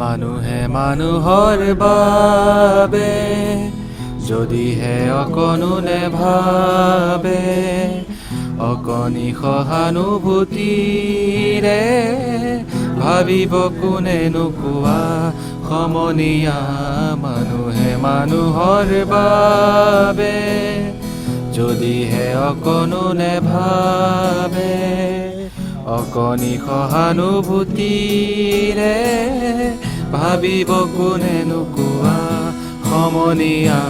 মানুহে মানুহৰ বাবে যদিহে অকণো নেভাবে, অকণি সহানুভূতিৰে ভাবিব কোনেনো কোৱা সমনীয়া। মানুহে মানুহৰ বাবে যদিহে অকণো নেভাবে, অকণি সহানুভূতিৰে ভাবিব কোনেনো কোৱা সমনীয়া।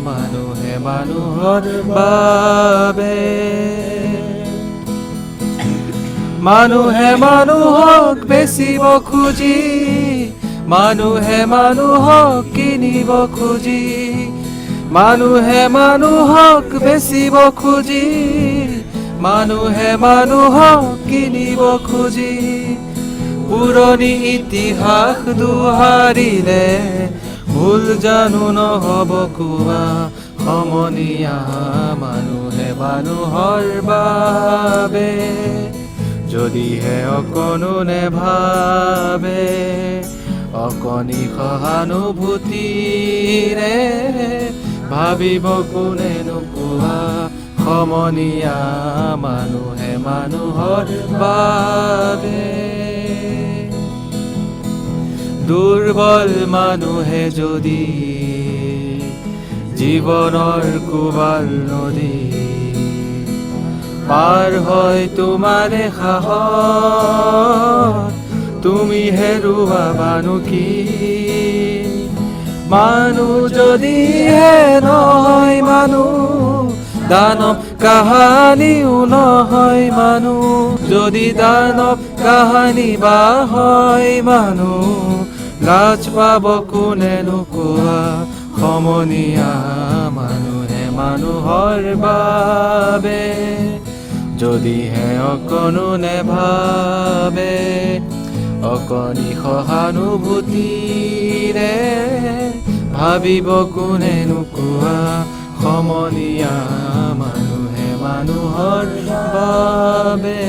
মানুহে মানুহৰ বাবে। মানুহে মানুহক বেচিব খুজি, মানুহে মানুহক কিনিব খুজি, মানুহে মানুহক বেচিব খুজি, মানুহে মানুহক কিনিব খুজি। পুৰণি ইতিহাস দোহাৰিলে ভুল জানো নহ'ব কোৱা সমনীয়া। মানুহে মানুহৰ বাবে যদিহে অকণো নেভাবে, অকণি সহানুভূতিৰে ভাবিব কোনেনো কোৱা সমনীয়া। মানুহে মানুহৰ বাবে। দুৰ্বল মানুহে যদি জীৱনৰ কোবাল নদী পাৰ হয় তোমাৰে সাহস, তুমি হেৰুৱাবানো কি? মানুহ যদিহে নহয় মানুহ, দানৱ কাহানিও নহয় মানুহ। যদি দানৱ কাহানি বা হয় মানুহ, লাজ পাব কোনেনো কোৱা সমনীয়া। মানুহে মানুহৰ বাবে যদিহে অকণো নেভাবে, অকণি সহানুভূতিৰে ভাবিব কোনেনো কোৱা সমনীয়া। মানুহে মানুহৰ বাবে।